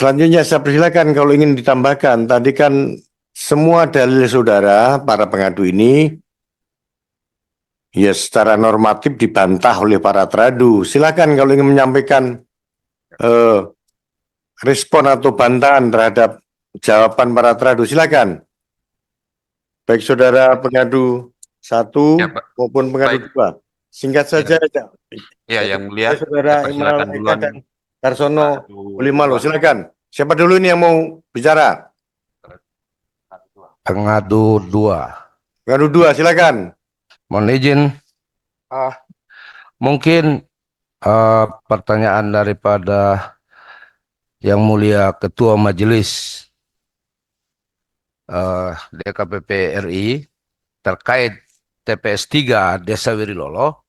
Selanjutnya saya persilakan kalau ingin ditambahkan. Tadi kan semua dalil saudara, para pengadu ini, ya secara normatif dibantah oleh para teradu. Silakan kalau ingin menyampaikan eh, respon atau bantahan terhadap jawaban para teradu. Silakan. Baik saudara pengadu Ya, 1 Pak. maupun pengadu Baik. 2. Singkat saja. Ya, Yang Mulia, Saudara saya Imal persilakan Eka duluan. dan Karsono Satu, Bulimalo. dua. Silakan. Siapa dulu ini yang mau bicara? Pengadu 2. Pengadu 2, silakan. Mohon izin, ah, mungkin pertanyaan daripada Yang Mulia Ketua Majelis DKPP RI terkait TPS 3 Desa Wirilolo.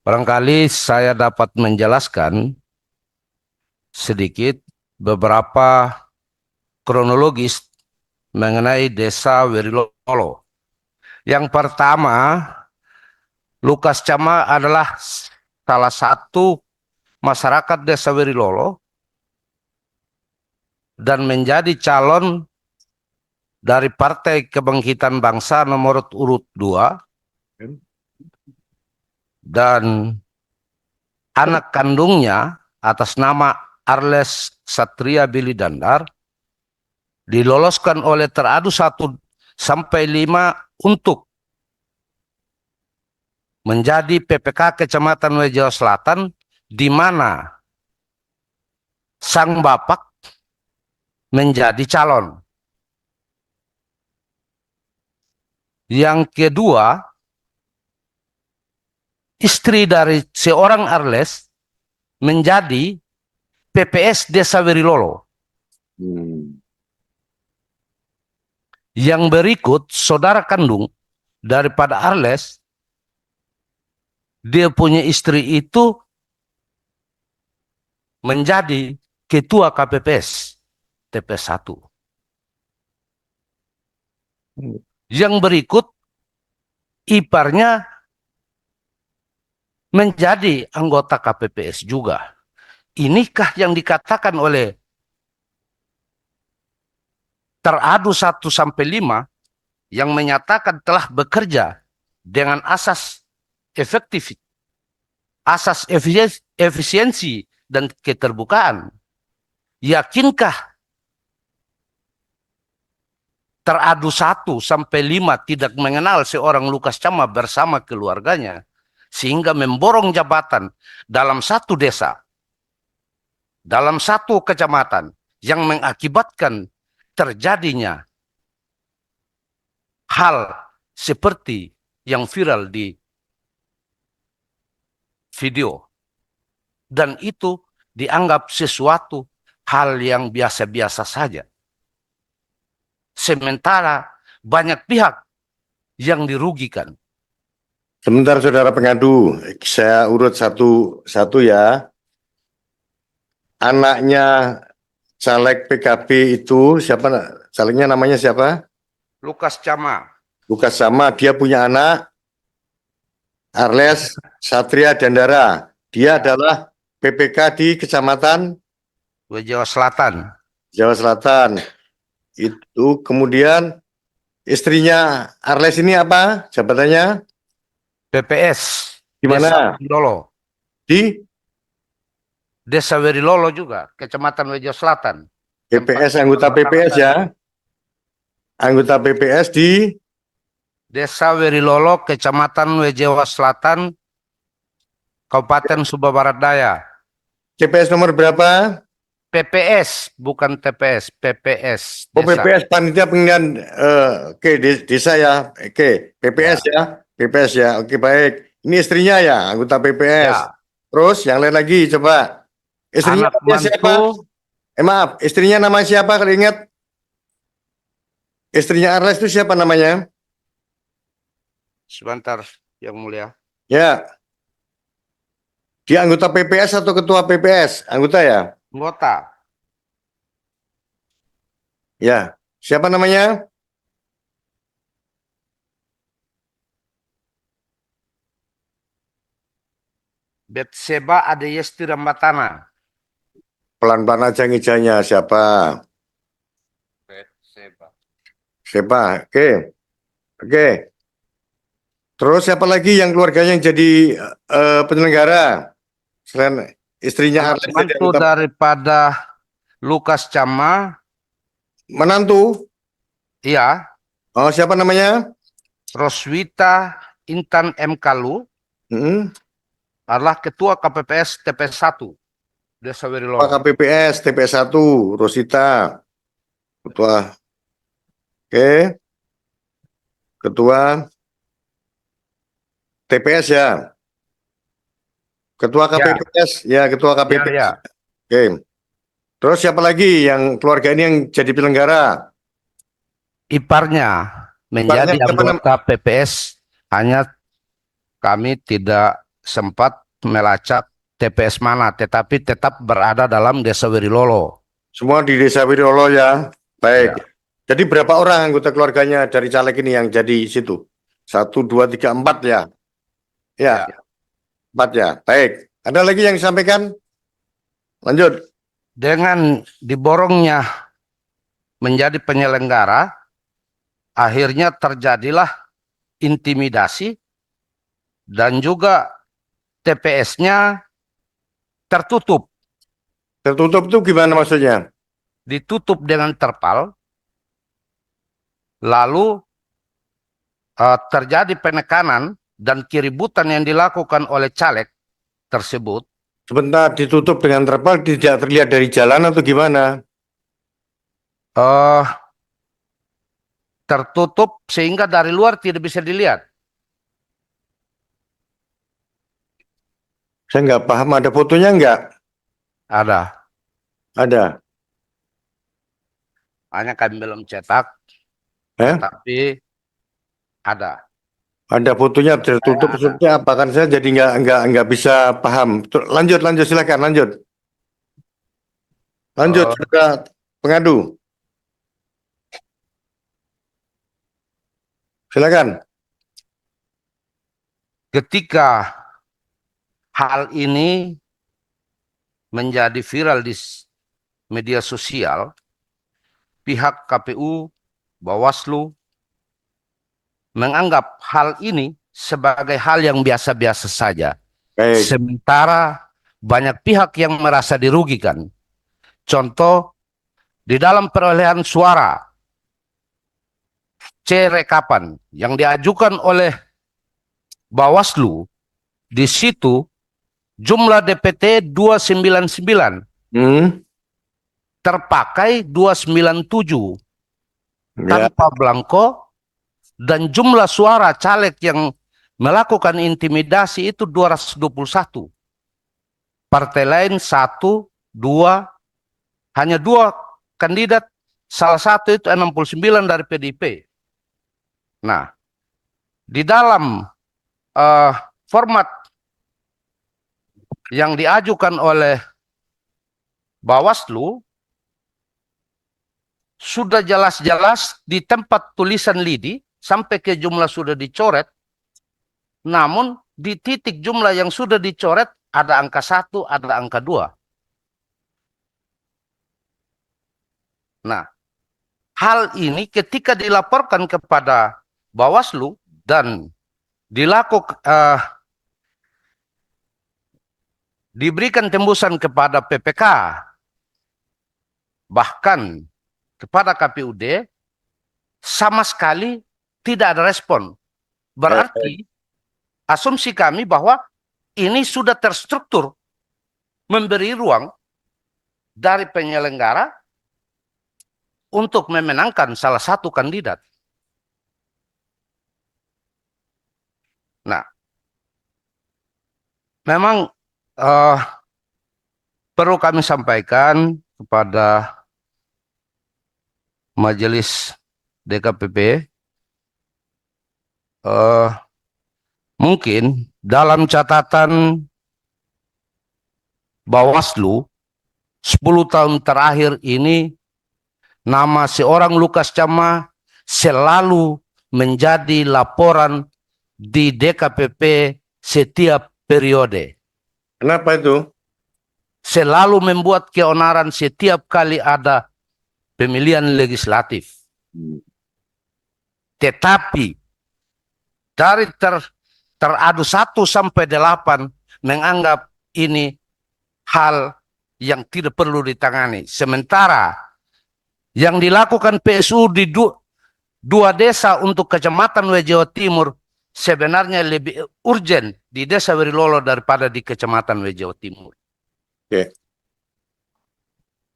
Barangkali saya dapat menjelaskan sedikit beberapa kronologis mengenai Desa Wirilolo. Yang pertama, Lukas Cama adalah salah satu masyarakat Desa Wirilolo dan menjadi calon dari Partai Kebangkitan Bangsa nomor urut 2 dan anak kandungnya atas nama Arles Satria Billy Dandar diloloskan oleh teradu 1 sampai 5 untuk menjadi PPK Kecamatan Wejawa Selatan, di mana sang bapak menjadi calon. Yang kedua, istri dari seorang Arles menjadi PPS Desa Wirilolo. Yang berikut, saudara kandung daripada Arles, dia punya istri itu menjadi ketua KPPS TPS 1. Yang berikut, iparnya menjadi anggota KPPS juga. Inikah yang dikatakan oleh teradu 1 sampai 5 yang menyatakan telah bekerja dengan asas efisiensi dan keterbukaan? Yakinkah teradu 1 sampai 5 tidak mengenal seorang Lukas Cama bersama keluarganya, sehingga memborong jabatan dalam satu desa, dalam satu kecamatan, yang mengakibatkan terjadinya hal seperti yang viral di video. Dan itu dianggap sesuatu hal yang biasa-biasa saja. Sementara banyak pihak yang dirugikan. Sebentar saudara pengadu, saya urut satu-satu ya. Anaknya caleg PKB itu siapa? Calegnya namanya siapa? Lukas Cama. Lukas Cama, dia punya anak Arles Satria Dandara. Dia adalah PPK di Kecamatan Jawa Selatan. Jawa Selatan. Itu kemudian istrinya Arles ini apa jabatannya? PPS. Di mana? Desa Wirilolo. Di Desa Wirilolo juga, Kecamatan Wejo Selatan. PPS, anggota PPS ya. Anggota PPS di Desa Wirilolo, Kecamatan Wejawa Selatan, Kabupaten Sumba Barat Daya. TPS nomor berapa? PPS, bukan TPS, PPS. Oh, Desa. PPS panitia pemilihan desa ya. Oke, PPS ya. PPS ya. Oke, baik. Ini istrinya ya, anggota PPS. Ya. Terus yang lain lagi coba. Istrinya Anak namanya siapa? mantu, Maaf, istrinya nama siapa kalau ingat? Istrinya Arles itu siapa namanya? sebentar Yang Mulia. Ya. Dia anggota PPS atau ketua PPS? Anggota ya? Anggota. Ya. Siapa namanya? Betseba Adeyesti Rambatana. Pelan-pelan aja ngejanya. Siapa? Siapa? Oke. Oke. Terus siapa lagi yang keluarganya yang jadi penyelenggara? Selain istrinya Anak Arlen jadi mantu anggota daripada Lukas Cama, menantu. iya, Oh, siapa namanya? Roswita Intan M. Kalu Hmm. adalah Ketua KPPS TPS 1 Desa Pak Werilolo. KPPS TPS 1 Rosita. Ketua. Oke. Ketua TPS ya. Ketua Ya, KPPS ya, Ketua ya, KPPS. ya. Oke. Terus siapa lagi yang keluarga ini yang jadi penyelenggara? Iparnya menjadi Iparnya siapa anggota PPS, hanya kami tidak sempat melacak TPS mana, tetapi tetap berada dalam Desa Werilolo. Semua di Desa Wirolo ya. Baik. Ya. Jadi berapa orang anggota keluarganya dari caleg ini yang jadi situ? 1, 2, 3, 4 ya. Ya, Ya. 4 ya. Baik. Ada lagi yang disampaikan? Lanjut. Dengan diborongnya menjadi penyelenggara, akhirnya terjadilah intimidasi dan juga TPS-nya tertutup, Tertutup itu gimana maksudnya? ditutup dengan terpal, lalu terjadi penekanan dan keributan yang dilakukan oleh caleg tersebut. Sebentar ditutup dengan terpal tidak terlihat dari jalan atau gimana? eh Tertutup sehingga dari luar tidak bisa dilihat. Saya nggak paham. Ada fotonya nggak? Ada, Ada. hanya kami belum cetak, Eh? tetapi ada. Ada fotonya tertutup Ada. maksudnya apa? Kan saya jadi nggak bisa paham. Lanjut silakan lanjut. Lanjut, Eh, saudara pengadu. Silakan. Ketika hal ini menjadi viral di media sosial, pihak KPU, Bawaslu menganggap hal ini sebagai hal yang biasa-biasa saja. Baik. Sementara banyak pihak yang merasa dirugikan. Contoh, di dalam perolehan suara C rekapan yang diajukan oleh Bawaslu, di situ jumlah DPT 299, Hmm. terpakai 297 Ya. tanpa blanko, dan jumlah suara caleg yang melakukan intimidasi itu 221. Partai lain 1, 2, hanya 2 kandidat, salah satu itu 69 dari PDIP. Nah, di dalam format yang diajukan oleh Bawaslu, sudah jelas-jelas di tempat tulisan lidi, sampai ke jumlah sudah dicoret, namun di titik jumlah yang sudah dicoret ada angka 1, ada angka 2. Nah, hal ini ketika dilaporkan kepada Bawaslu dan diberikan tembusan kepada PPK, bahkan kepada KPUD, sama sekali tidak ada respon. Berarti asumsi kami bahwa ini sudah terstruktur, memberi ruang dari penyelenggara untuk memenangkan salah satu kandidat. Nah, memang perlu kami sampaikan kepada Majelis DKPP, mungkin dalam catatan Bawaslu 10 tahun terakhir ini, nama seorang Lukas Cama selalu menjadi laporan di DKPP setiap periode. Kenapa itu? selalu membuat keonaran setiap kali ada pemilihan legislatif. Tetapi dari teradu 1 sampai 8 menganggap ini hal yang tidak perlu ditangani. Sementara yang dilakukan PSU di dua desa untuk Kecamatan Jawa Timur sebenarnya lebih urgent di Desa Werilolo daripada di Kecamatan Jawa Timur. Oke.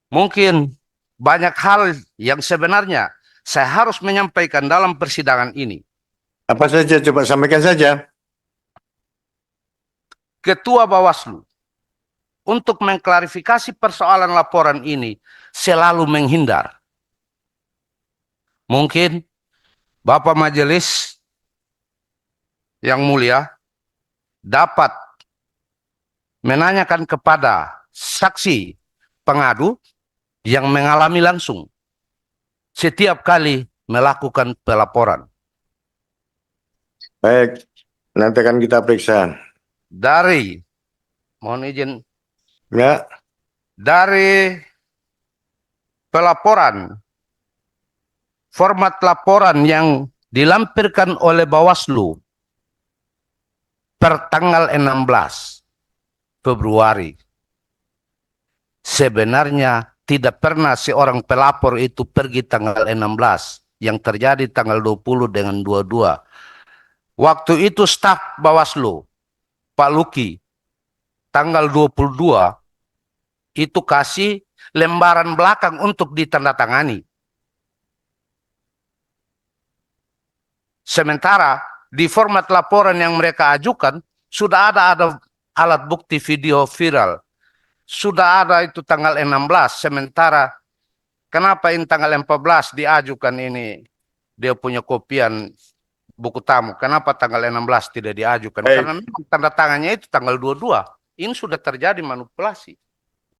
Mungkin banyak hal yang sebenarnya saya harus menyampaikan dalam persidangan ini. Apa saja? Coba sampaikan saja. Ketua Bawaslu untuk mengklarifikasi persoalan laporan ini selalu menghindar. Mungkin Bapak Majelis yang mulia dapat menanyakan kepada saksi pengadu yang mengalami langsung setiap kali melakukan pelaporan. Baik, nanti akan kita periksa. Dari, mohon izin, Ya, dari pelaporan, format laporan yang dilampirkan oleh Bawaslu per tanggal 16 Februari, sebenarnya tidak pernah seorang pelapor itu pergi tanggal 16, yang terjadi tanggal 20 dengan 22. Waktu itu staf Bawaslu, Pak Luki, tanggal 22, itu kasih lembaran belakang untuk ditandatangani. Sementara di format laporan yang mereka ajukan, sudah ada alat bukti video viral. Sudah ada itu tanggal 16, sementara kenapa ini tanggal 14 diajukan ini, dia punya kopian buku tamu. Kenapa tanggal 16 tidak diajukan? Baik. Karena memang tanda tangannya itu tanggal 22. Ini sudah terjadi manipulasi.